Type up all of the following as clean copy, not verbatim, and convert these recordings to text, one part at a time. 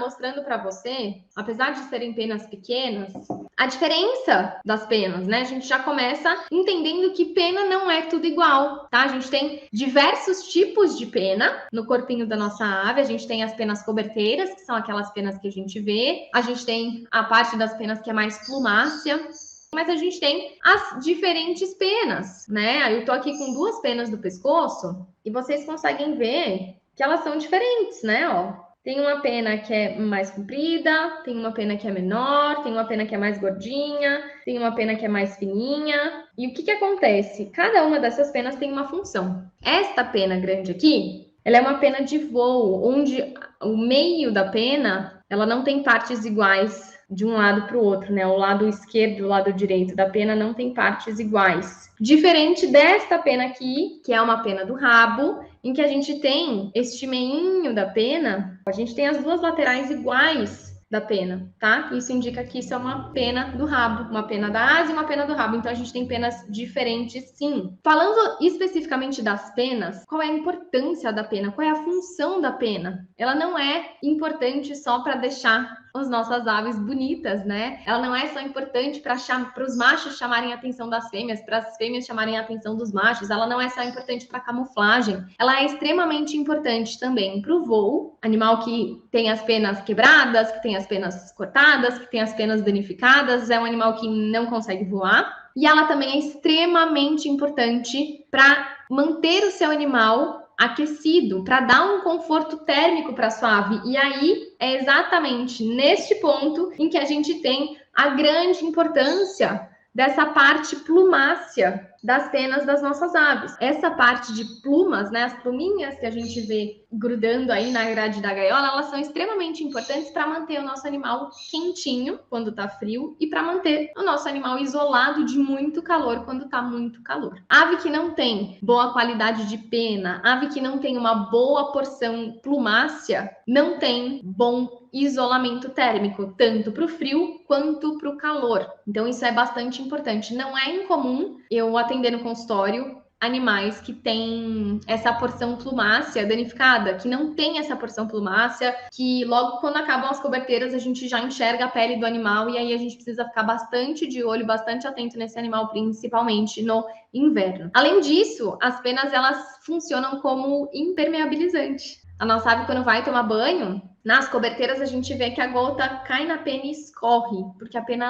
mostrando para você, apesar de serem penas pequenas, a diferença das penas, né? A gente já começa entendendo que pena não é tudo igual, tá? A gente tem diversos tipos de pena no corpinho da nossa ave. A gente tem as penas coberteiras, que são aquelas penas que a gente vê. A gente tem a parte das penas que é mais plumácea. Mas a gente tem as diferentes penas, né? Eu tô aqui com 2 penas do pescoço e vocês conseguem ver que elas são diferentes, né? Ó, tem uma pena que é mais comprida, tem uma pena que é menor, tem uma pena que é mais gordinha, tem uma pena que é mais fininha. E o que acontece? Cada uma dessas penas tem uma função. Esta pena grande aqui, ela é uma pena de voo, onde o meio da pena, ela não tem partes iguais de um lado para o outro, né? O lado esquerdo e o lado direito da pena não tem partes iguais. Diferente desta pena aqui, que é uma pena do rabo, em que a gente tem este meinho da pena, a gente tem as 2 laterais iguais da pena, tá? Isso indica que isso é uma pena do rabo, uma pena da asa e uma pena do rabo. Então, a gente tem penas diferentes, sim. Falando especificamente das penas, qual é a importância da pena? Qual é a função da pena? Ela não é importante só para deixar as nossas aves bonitas, né? Ela não é só importante para os machos chamarem a atenção das fêmeas, para as fêmeas chamarem a atenção dos machos. Ela não é só importante para camuflagem. Ela é extremamente importante também para o voo. Animal que tem as penas quebradas, que tem as penas cortadas, que tem as penas danificadas, é um animal que não consegue voar. E ela também é extremamente importante para manter o seu animal aquecido, para dar um conforto térmico para a sua ave. E aí é exatamente neste ponto em que a gente tem a grande importância dessa parte plumácea das penas das nossas aves. Essa parte de plumas, né, as pluminhas que a gente vê grudando aí na grade da gaiola, elas são extremamente importantes para manter o nosso animal quentinho quando tá frio e para manter o nosso animal isolado de muito calor quando tá muito calor. Ave que não tem boa qualidade de pena, ave que não tem uma boa porção plumácea, não tem bom isolamento térmico, tanto para o frio quanto para o calor. Então, isso é bastante importante. Não é incomum eu atender no consultório animais que têm essa porção plumácea danificada, que não tem essa porção plumácea, que logo quando acabam as coberteiras a gente já enxerga a pele do animal e aí a gente precisa ficar bastante de olho, bastante atento nesse animal, principalmente no inverno. Além disso, as penas elas funcionam como impermeabilizante. A nossa ave, quando vai tomar banho, nas coberteiras a gente vê que a gota cai na pena e escorre, porque a pena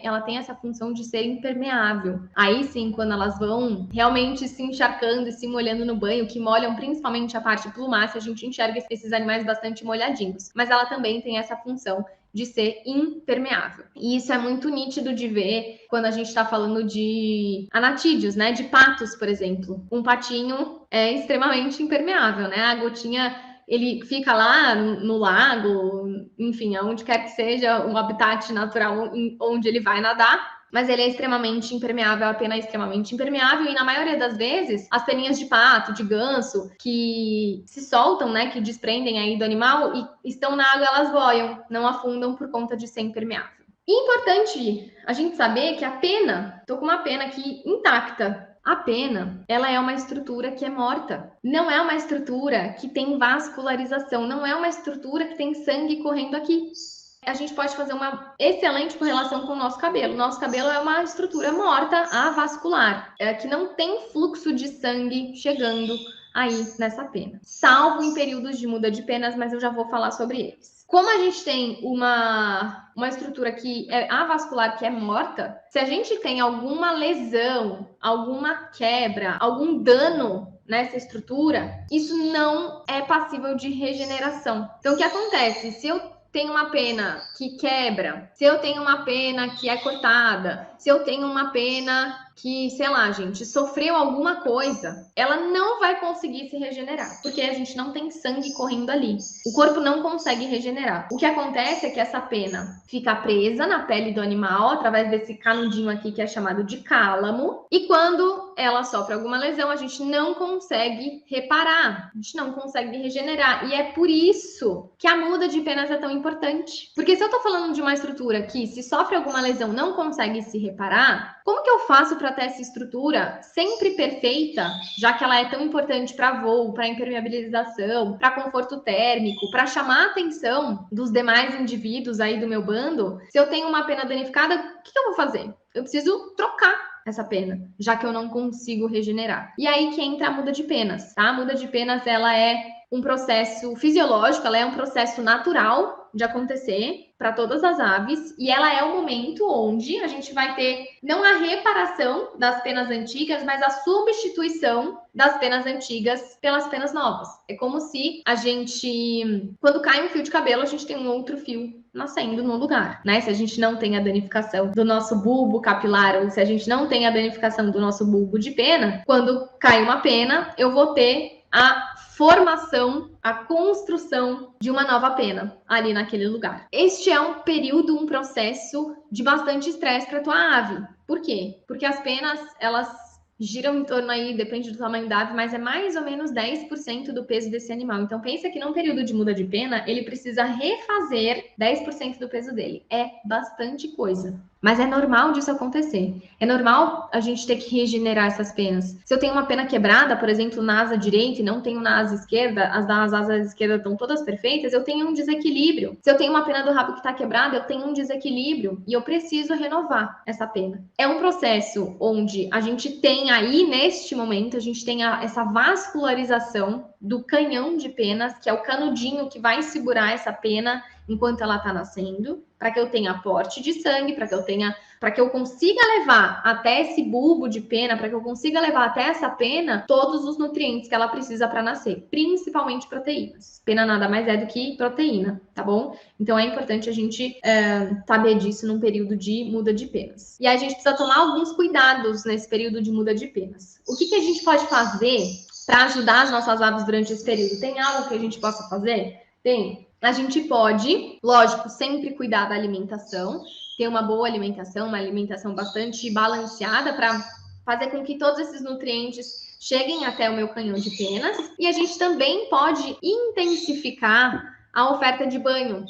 ela tem essa função de ser impermeável. Aí sim, quando elas vão realmente se encharcando e se molhando no banho, que molham principalmente a parte plumácea, a gente enxerga esses animais bastante molhadinhos. Mas ela também tem essa função de ser impermeável. E isso é muito nítido de ver quando a gente está falando de anatídeos, né? De patos, por exemplo. Um patinho é extremamente impermeável, né? A gotinha ele fica lá no lago, enfim, aonde quer que seja um habitat natural onde ele vai nadar, mas ele é extremamente impermeável, a pena é extremamente impermeável, e na maioria das vezes, as peninhas de pato, de ganso, que se soltam, né, que desprendem aí do animal e estão na água, elas boiam, não afundam por conta de ser impermeável. E importante a gente saber que a pena, tô com uma pena aqui intacta, a pena, ela é uma estrutura que é morta. Não é uma estrutura que tem vascularização, não é uma estrutura que tem sangue correndo aqui. A gente pode fazer uma excelente correlação com o nosso cabelo. Nosso cabelo é uma estrutura morta avascular, que não tem fluxo de sangue chegando aí nessa pena. Salvo em períodos de muda de penas, mas eu já vou falar sobre eles. Como a gente tem uma estrutura que é avascular, que é morta, se a gente tem alguma lesão, alguma quebra, algum dano nessa estrutura, isso não é passível de regeneração. Então, o que acontece? Se eu tenho uma pena que quebra, se eu tenho uma pena que é cortada, se eu tenho uma pena que, sei lá, gente, sofreu alguma coisa, ela não vai conseguir se regenerar, porque a gente não tem sangue correndo ali. O corpo não consegue regenerar. O que acontece é que essa pena fica presa na pele do animal através desse canudinho aqui que é chamado de cálamo, e quando ela sofre alguma lesão, a gente não consegue reparar, a gente não consegue regenerar, e é por isso que a muda de penas é tão importante. Porque se eu tô falando de uma estrutura que, se sofre alguma lesão, não consegue se reparar, Como que eu faço para ter essa estrutura sempre perfeita, já que ela é tão importante para voo, para impermeabilização, para conforto térmico, para chamar a atenção dos demais indivíduos aí do meu bando? Se eu tenho uma pena danificada, o que eu vou fazer? Eu preciso trocar essa pena, já que eu não consigo regenerar. E aí que entra a muda de penas, tá? A muda de penas, ela é um processo fisiológico, ela é um processo natural de acontecer para todas as aves, e ela é o momento onde a gente vai ter não a reparação das penas antigas, mas a substituição das penas antigas pelas penas novas. É como se a gente, quando cai um fio de cabelo, a gente tem um outro fio nascendo no lugar, né? Se a gente não tem a danificação do nosso bulbo capilar, ou se a gente não tem a danificação do nosso bulbo de pena, quando cai uma pena, eu vou ter a formação, a construção de uma nova pena ali naquele lugar. Este é um período, um processo de bastante estresse para a tua ave. Por quê? Porque as penas, elas giram em torno aí, depende do tamanho da ave, mas é mais ou menos 10% do peso desse animal. Então pensa que num período de muda de pena, ele precisa refazer 10% do peso dele. É bastante coisa. Mas é normal disso acontecer. É normal a gente ter que regenerar essas penas. Se eu tenho uma pena quebrada, por exemplo, na asa direita e não tenho na asa esquerda, as asas esquerdas estão todas perfeitas, eu tenho um desequilíbrio. Se eu tenho uma pena do rabo que está quebrada, eu tenho um desequilíbrio e eu preciso renovar essa pena. É um processo onde a gente tem aí, neste momento, a gente tem essa vascularização do canhão de penas, que é o canudinho que vai segurar essa pena enquanto ela está nascendo, para que eu tenha aporte de sangue, para que eu consiga levar até esse bulbo de pena, para que eu consiga levar até essa pena todos os nutrientes que ela precisa para nascer, principalmente proteínas. Pena nada mais é do que proteína, tá bom? Então é importante a gente saber disso num período de muda de penas. E a gente precisa tomar alguns cuidados nesse período de muda de penas. O que a gente pode fazer para ajudar as nossas aves durante esse período? Tem algo que a gente possa fazer? Tem. A gente pode, lógico, sempre cuidar da alimentação, ter uma boa alimentação, uma alimentação bastante balanceada para fazer com que todos esses nutrientes cheguem até o meu canhão de penas. E a gente também pode intensificar a oferta de banho.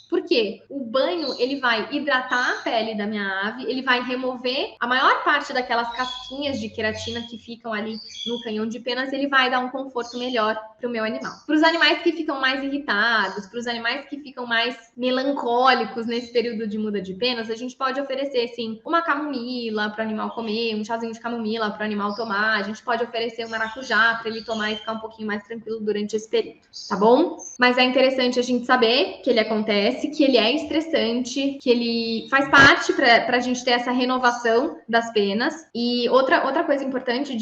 Por quê? O banho, ele vai hidratar a pele da minha ave, ele vai remover a maior parte daquelas casquinhas de queratina que ficam ali no canhão de penas, ele vai dar um conforto melhor para o meu animal. Para os animais que ficam mais irritados, para os animais que ficam mais melancólicos nesse período de muda de penas, a gente pode oferecer, sim, uma camomila para o animal comer, um chazinho de camomila para o animal tomar, a gente pode oferecer um maracujá para ele tomar e ficar um pouquinho mais tranquilo durante esse período, tá bom? Mas é interessante a gente saber que ele acontece, que ele é estressante, que ele faz parte para a gente ter essa renovação das penas. E outra coisa importante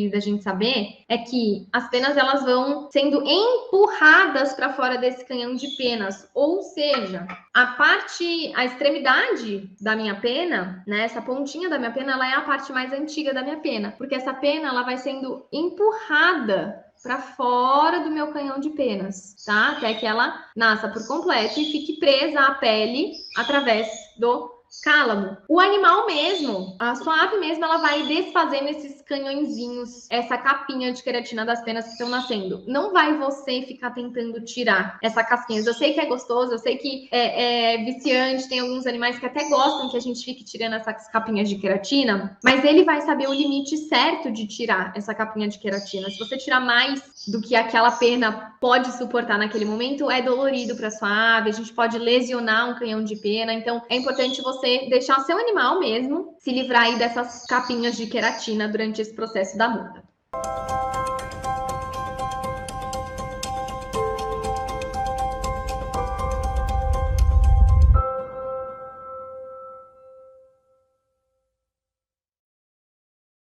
da gente saber é que as penas, elas vão sendo empurradas para fora desse canhão de penas, ou seja, a extremidade da minha pena, né, essa pontinha da minha pena, ela é a parte mais antiga da minha pena, porque essa pena, ela vai sendo empurrada para fora do meu canhão de penas, tá? Até que ela nasça por completo e fique presa à pele através do cálamo. O animal mesmo, a sua ave mesmo, ela vai desfazendo esses canhõezinhos, essa capinha de queratina das penas que estão nascendo. Não vai você ficar tentando tirar essa casquinha. Eu sei que é gostoso, eu sei que é viciante, tem alguns animais que até gostam que a gente fique tirando essas capinhas de queratina, mas ele vai saber o limite certo de tirar essa capinha de queratina. Se você tirar mais do que aquela pena pode suportar naquele momento, é dolorido para sua ave, a gente pode lesionar um canhão de pena, então é importante você deixar o seu animal mesmo se livrar aí dessas capinhas de queratina durante esse processo da muda.